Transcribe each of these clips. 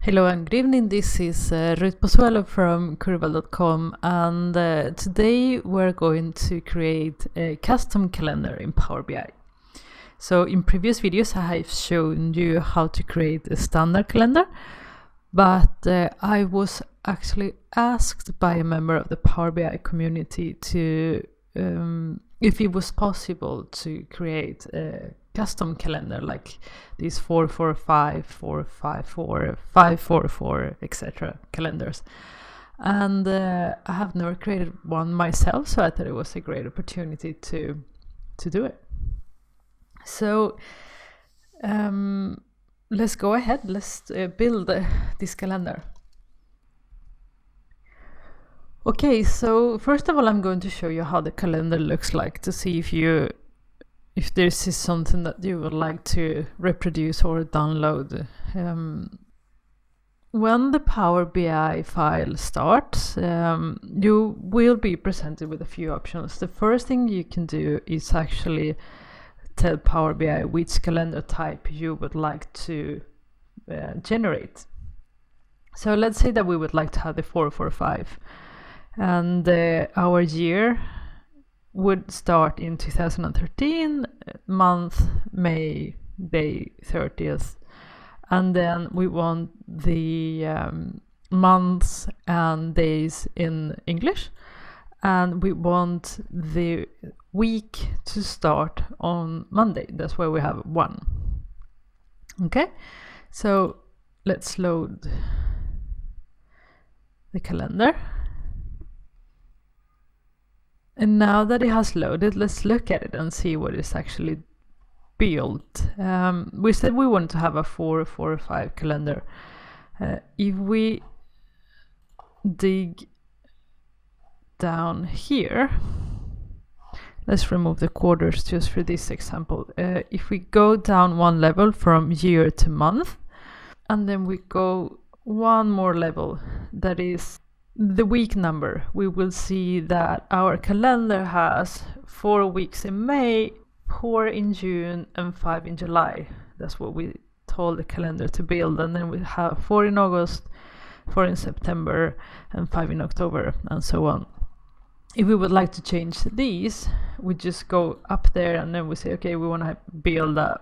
Hello and good evening. This is Ruth Pozuelo from Curbal.com, and today we're going to create a custom calendar in Power BI. So in previous videos I have shown you how to create a standard calendar, but I was actually asked by a member of the Power BI community to if it was possible to create a custom calendar like these 445, 454, 544, etc. calendars. And I have never created one myself, so I thought it was a great opportunity to do it. So let's go ahead, let's build this calendar. Okay, so first of all I'm going to show you how the calendar looks like to see if this is something that you would like to reproduce or download. When the Power BI file starts, you will be presented with a few options. The first thing you can do is actually tell Power BI which calendar type you would like to generate. So let's say that we would like to have the 445, and our year would start in 2013, month May, day 30th, and then we want the months and days in English, and we want the week to start on Monday. That's why we have 1. Okay, so let's load the calendar. And now that it has loaded, let's look at it and see what is actually built. We said we want to have a 445 calendar. If we dig down here, let's remove the quarters just for this example. If we go down one level from year to month, and then we go one more level, that is the week number, we will see that our calendar has 4 weeks in May, 4 in June, and 5 in July. That's what we told the calendar to build. And then we have 4 in August, 4 in September, and 5 in October, and so on. If we would like to change these, we just go up there and then we say, okay, we want to build a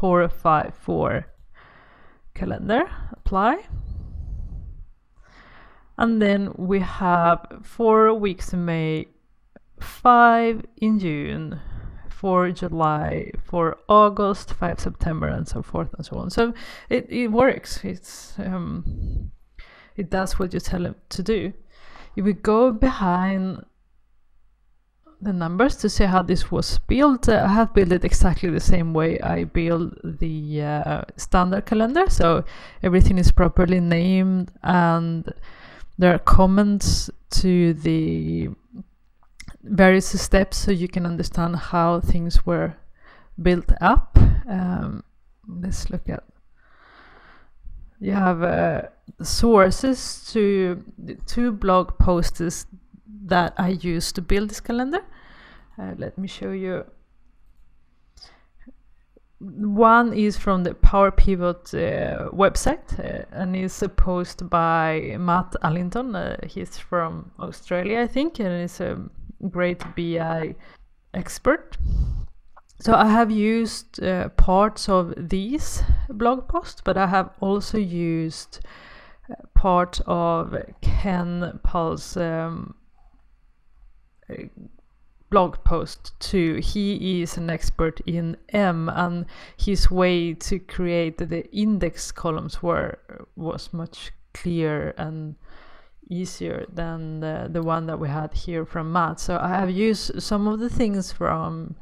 454 calendar, apply. And then we have 4 weeks in May, 5 in June, 4 July, 4 August, 5 September, and so forth and so on. So it works. It does what you tell it to do. If we go behind the numbers to see how this was built, I have built it exactly the same way I build the standard calendar. So everything is properly named, and there are comments to the various steps so you can understand how things were built up. Let's look at, you have sources to the 2 blog posts that I used to build this calendar. Let me show you. One is from the Power Pivot website, and is a post by Matt Allington. He's from Australia, I think, and is a great BI expert. So I have used parts of these blog posts, but I have also used part of Ken Paul's blog post too. He is an expert in M, and his way to create the index columns was much clearer and easier than the one that we had here from Matt. So I have used some of the things from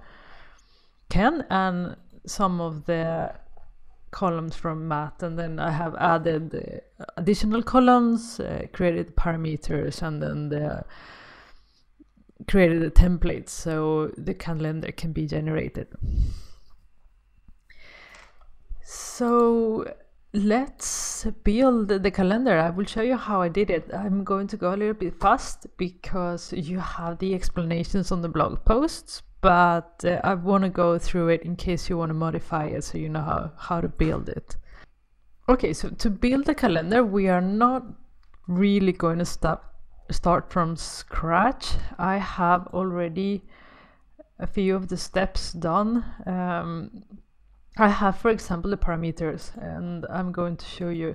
Ken and some of the columns from Matt, and then I have added additional columns, created parameters, and then created a template so the calendar can be generated. So let's build the calendar. I will show you how I did it. I'm going to go a little bit fast because you have the explanations on the blog posts, but I want to go through it in case you want to modify it so you know how to build it. Okay, so to build a calendar, we are not really going to start from scratch. I have already a few of the steps done. I have, for example, the parameters, and I'm going to show you.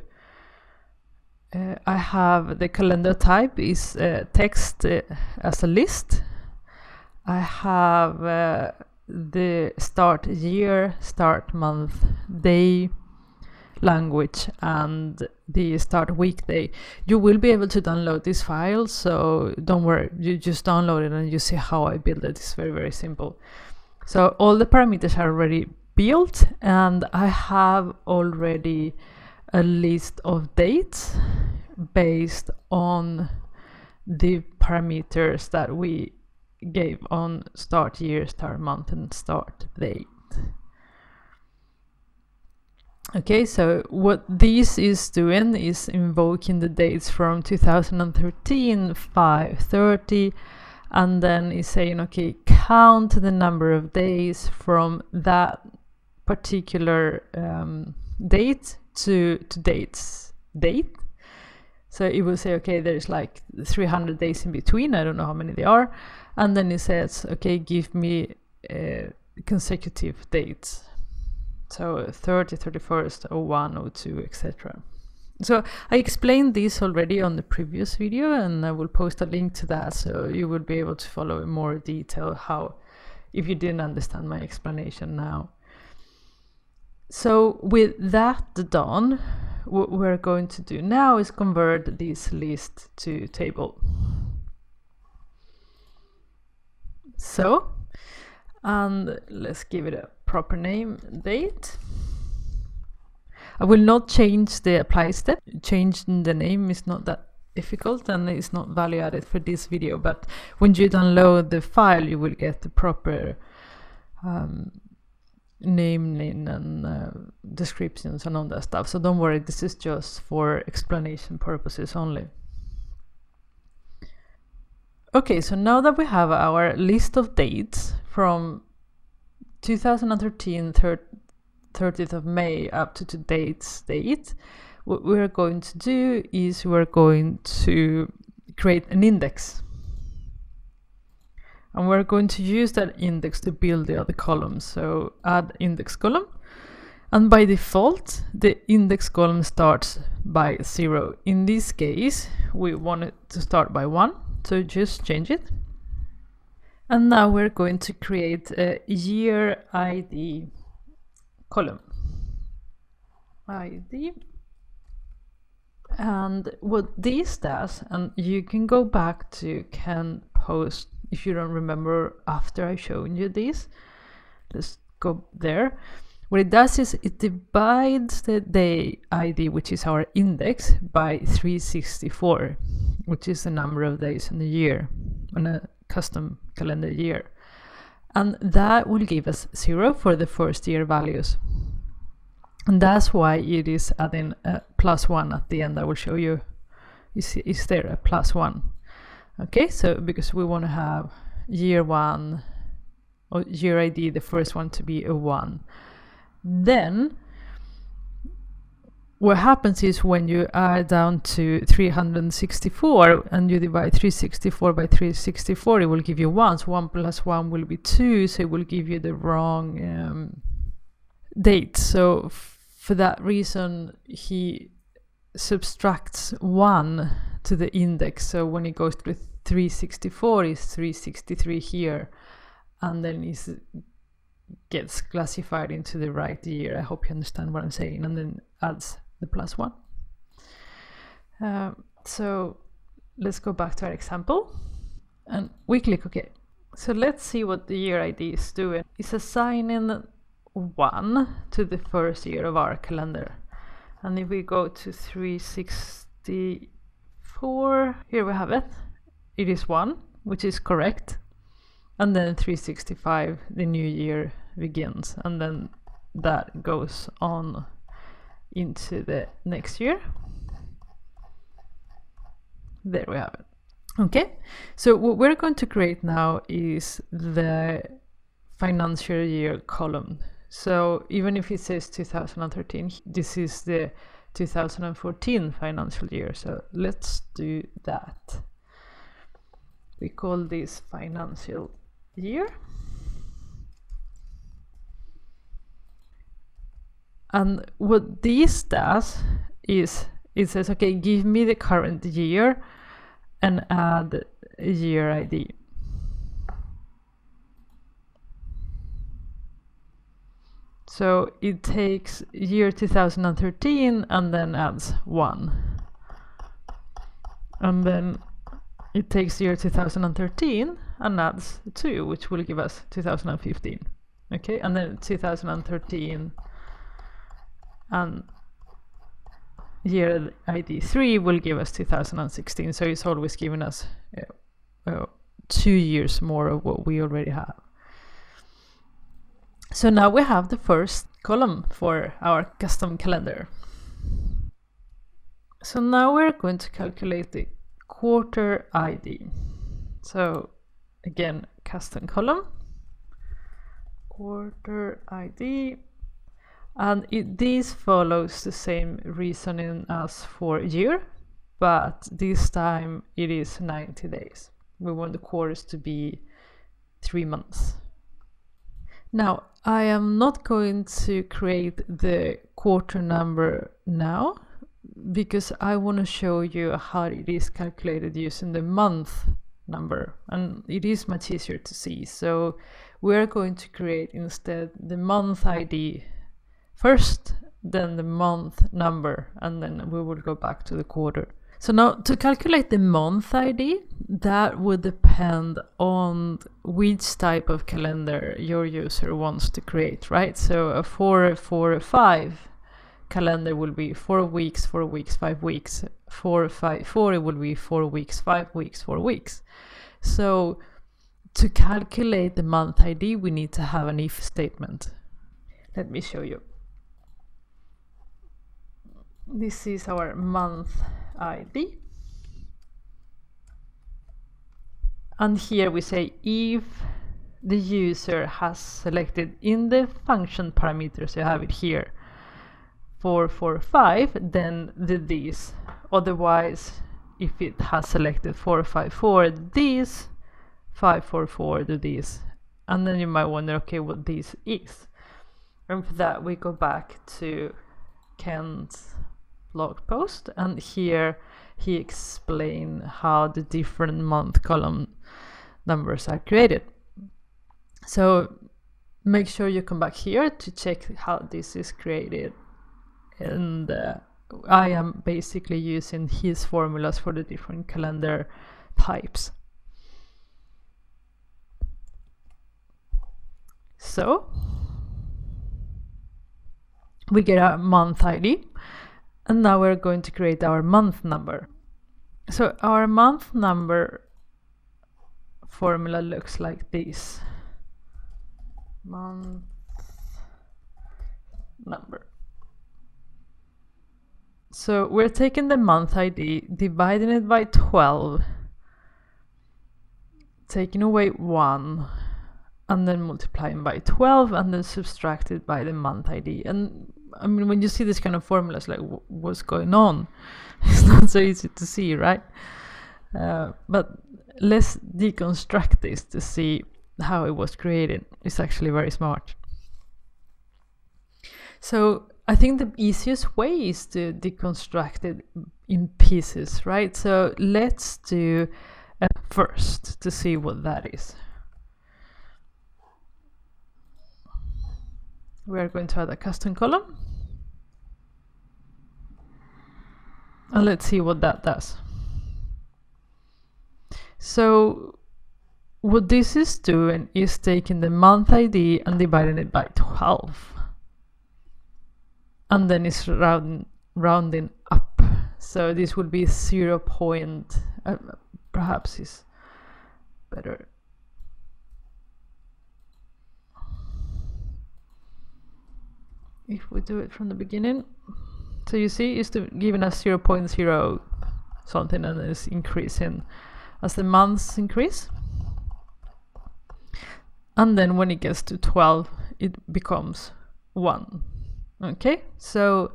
I have the calendar type is text as a list. I have the start year, start month, day, language, and the start weekday. You will be able to download this file, so don't worry, you just download it and you see how I build it. It's very, very simple. So all the parameters are already built, and I have already a list of dates based on the parameters that we gave on start year, start month, and start date. Okay, so what this is doing is invoking the dates from 2013, 5/30, and then is saying, okay, count the number of days from that particular date to date's date. So it will say, okay, there's like 300 days in between. I don't know how many they are. And then it says, okay, give me consecutive dates. So 30, 31st, 01, 02, etc. So I explained this already on the previous video, and I will post a link to that, so you will be able to follow in more detail how, if you didn't understand my explanation now. So with that done, what we're going to do now is convert this list to table. So, and let's give it a proper name, date. I will not change the apply step. Changing the name is not that difficult, and it's not value added for this video, but when you download the file you will get the proper naming and descriptions and all that stuff. So don't worry, this is just for explanation purposes only. Okay, so now that we have our list of dates from 2013, 30th of May up to today's date, what we're going to do is we're going to create an index. And we're going to use that index to build the other columns. So add index column. And by default, the index column starts by 0. In this case, we want it to start by 1. So just change it. And now we're going to create a year ID column. ID. And what this does, and you can go back to Ken post if you don't remember after I showed you this. Let's go there. What it does is it divides the day ID, which is our index, by 364, which is the number of days in the year, on a custom calendar year. And that will give us 0 for the first year values. And that's why it is adding a +1 at the end. I will show you. Is there a +1? Okay, so because we want to have year 1 or year ID, the first one, to be a 1. Then what happens is when you are down to 364 and you divide 364 by 364, it will give you 1. So 1 plus 1 will be 2, so it will give you the wrong date. So for that reason, he subtracts 1 to the index. So when it goes to 364, it's 363 here, and then it gets classified into the right year. I hope you understand what I'm saying, and then adds the +1. So let's go back to our example, and we click OK. So let's see what the year ID is doing. It's assigning 1 to the first year of our calendar. And if we go to 364, here we have it. It is 1, which is correct. And then 365, the new year begins. And then that goes on into the next year. There we have it. Okay, so what we're going to create now is the financial year column. So even if it says 2013, this is the 2014 financial year. So let's do that. We call this financial year. And what this does is it says, okay, give me the current year and add a year ID. So it takes year 2013 and then adds 1. And then it takes year 2013 and adds 2, which will give us 2015. Okay, and then 2013 and year ID 3 will give us 2016. So it's always giving us 2 years more of what we already have. So now we have the first column for our custom calendar. So now we're going to calculate the quarter ID. So again, custom column, quarter ID, and this follows the same reasoning as for year, but this time it is 90 days. We want the quarters to be 3 months. Now, I am not going to create the quarter number now because I want to show you how it is calculated using the month number, and it is much easier to see. So we're going to create instead the month ID first, then the month number, and then we will go back to the quarter. So now to calculate the month ID, that would depend on which type of calendar your user wants to create, right? So a 4-4-5 calendar will be 4 weeks, 4 weeks, 5 weeks. 4-5-4 it will be 4 weeks, 5 weeks, 4 weeks. So to calculate the month ID, we need to have an if statement. Let me show you. This is our month ID. And here we say if the user has selected in the function parameters, you have it here, 4-4-5, then do this. Otherwise, if it has selected 4-5-4, this, 5-4-4, do this. And then you might wonder, okay, what this is. And for that, we go back to Ken's blog post, and here he explained how the different month column numbers are created. So make sure you come back here to check how this is created, and I am basically using his formulas for the different calendar types. So we get our month ID, and now we're going to create our month number. So our month number formula looks like this. Month number. So we're taking the month ID, dividing it by 12, taking away 1, and then multiplying by 12, and then subtracted by the month ID. And I mean, when you see this kind of formulas, like what's going on, it's not so easy to see, right? But let's deconstruct this to see how it was created. It's actually very smart. So I think the easiest way is to deconstruct it in pieces, right? So let's do first to see what that is. We are going to add a custom column. And let's see what that does. So what this is doing is taking the month ID and dividing it by 12. And then it's rounding up. So this will be 0. Perhaps is better. If we do it from the beginning. So you see it's giving us 0.0 something, and it's increasing as the months increase. And then when it gets to 12, it becomes 1. Okay, so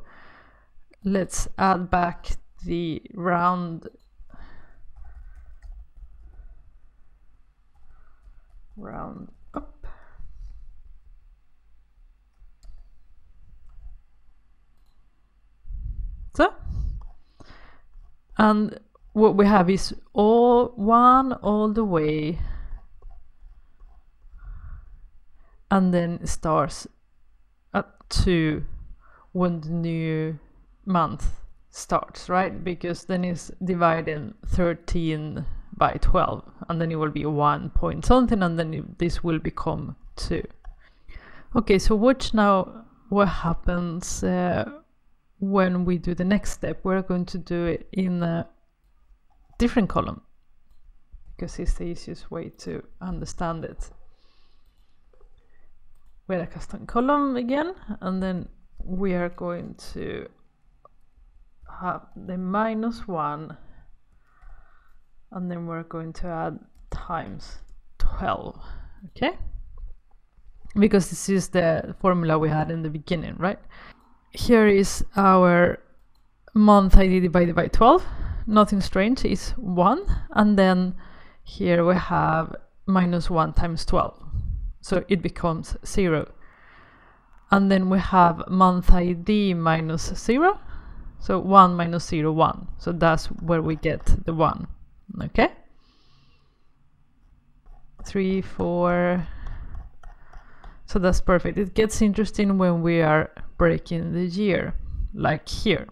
let's add back the round up. So, and what we have is one all the way, and then it starts at 2 when the new month starts, right? Because then it's dividing 13 by 12, and then it will be 1 point something, and then this will become 2. Okay, so watch now what happens when we do the next step. We're going to do it in a different column because it's the easiest way to understand it. With a custom column again, and then we are going to have the -1, and then we're going to add times 12, okay? Because this is the formula we had in the beginning, right? Here is our month ID divided by 12. Nothing strange, it's 1. And then here we have -1 times 12. So it becomes 0. And then we have month ID minus 0. So 1 minus 0, 1. So that's where we get the 1. Okay? 3, 4. So that's perfect. It gets interesting when we are breaking the year, like here.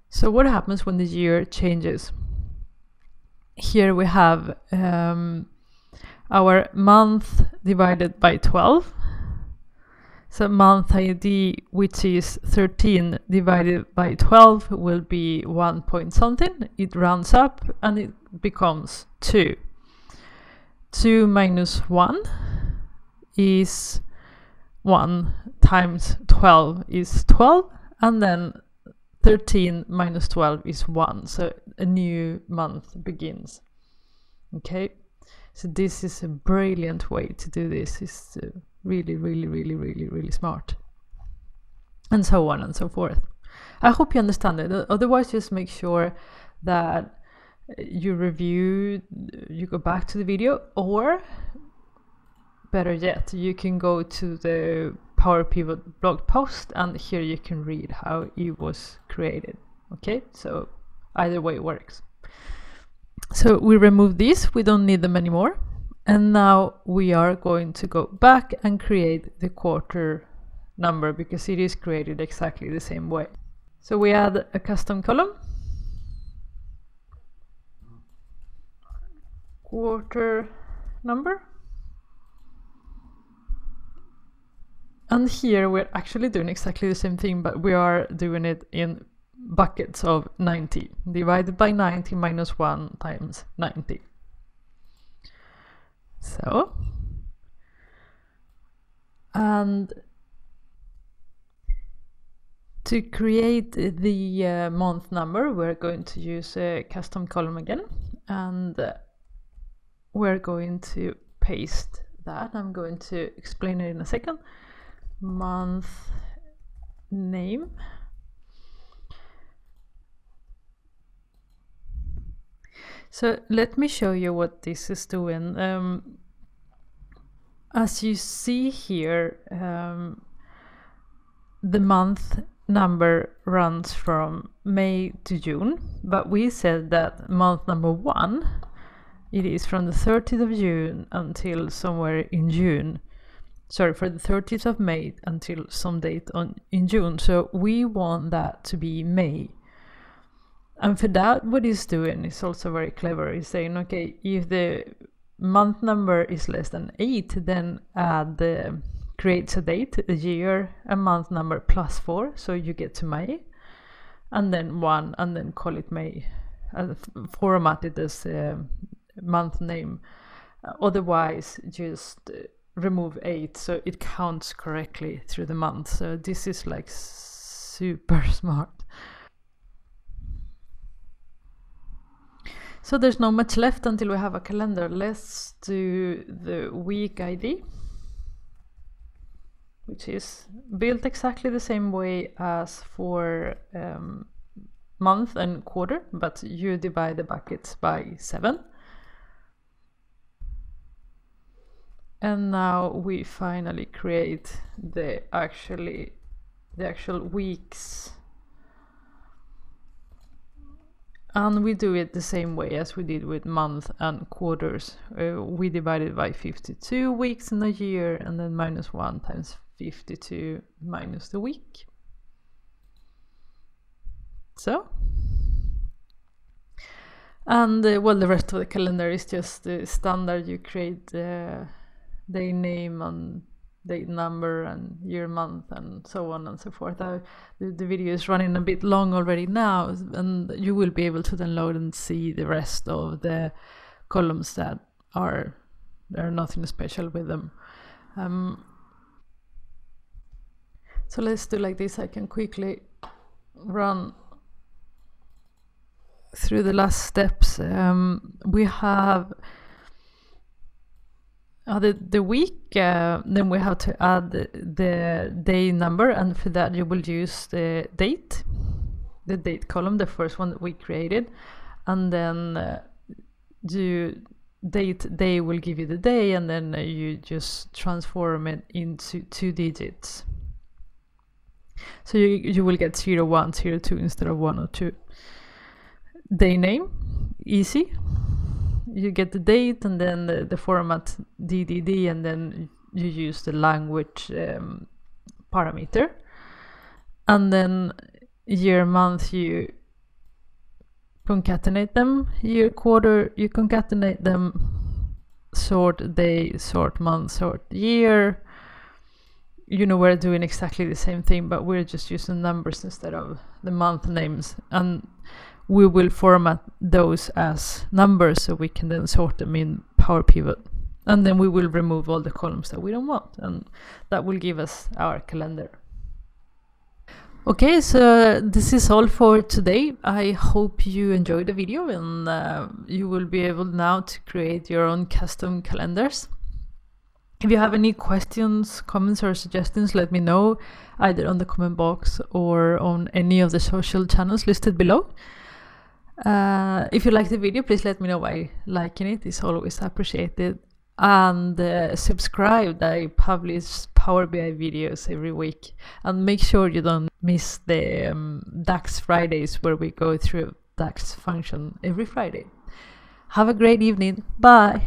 So what happens when the year changes? Here we have our month divided by 12. So month ID, which is 13 divided by 12, will be 1 point something. It rounds up and it becomes 2. 2 minus 1 is 1 times 12 is 12, and then 13 minus 12 is 1, so a new month begins. Okay, so this is a brilliant way to do this. It's really smart, and so on and so forth. I hope you understand it. Otherwise, just make sure that you go back to the video, or better yet, you can go to the Power Pivot blog post, and here you can read how it was created. Okay, so either way works. So we remove these, we don't need them anymore. And now we are going to go back and create the quarter number because it is created exactly the same way. So we add a custom column, quarter number. And here we're actually doing exactly the same thing, but we are doing it in buckets of 90, divided by 90 minus 1 times 90. So, and to create the month number, we're going to use a custom column again, and we're going to paste that. I'm going to explain it in a second. Month name. So let me show you what this is doing. As you see here, the month number runs from May to June, but we said that month number 1, it is from the 30th of June until somewhere in June. Sorry, for the 30th of May until some date in June. So we want that to be May. And for that, what it's doing is also very clever. It's saying, okay, if the month number is less than 8, then add the creates a date, a year, a month number plus 4, so you get to May, and then 1, and then call it May, format it as month name. Otherwise, just remove 8, so it counts correctly through the month. So this is like super smart. So there's not much left until we have a calendar. Let's do the week ID. which is built exactly the same way as for month and quarter, but you divide the buckets by 7. And now we finally create the actual weeks. And we do it the same way as we did with month and quarters. We divide it by 52 weeks in a year, and then -1 times 52 minus the week. So. And well, the rest of the calendar is just standard. You create the day name and date number and year, month, and so on and so forth. The video is running a bit long already now, and you will be able to download and see the rest of the columns that are nothing special with them. So let's do like this. I can quickly run through the last steps. We have the week, then we have to add the day number, and for that you will use the date column, the first one that we created, and then day will give you the day, and then you just transform it into 2 digits. So you will get 01, 02 instead of 102. Day name, easy. You get the date and then the format DDD, and then you use the language parameter. And then year, month, you concatenate them. Year, quarter, you concatenate them. Sort day, sort month, sort year. You know, we're doing exactly the same thing, but we're just using numbers instead of the month names. And we will format those as numbers so we can then sort them in Power Pivot. And then we will remove all the columns that we don't want, and that will give us our calendar. Okay, so this is all for today. I hope you enjoyed the video, and you will be able now to create your own custom calendars. If you have any questions, comments, or suggestions, let me know either on the comment box or on any of the social channels listed below. If you like the video, please let me know by liking it. It's always appreciated. And subscribe. I publish Power BI videos every week. And make sure you don't miss the DAX Fridays, where we go through DAX function every Friday. Have a great evening. Bye.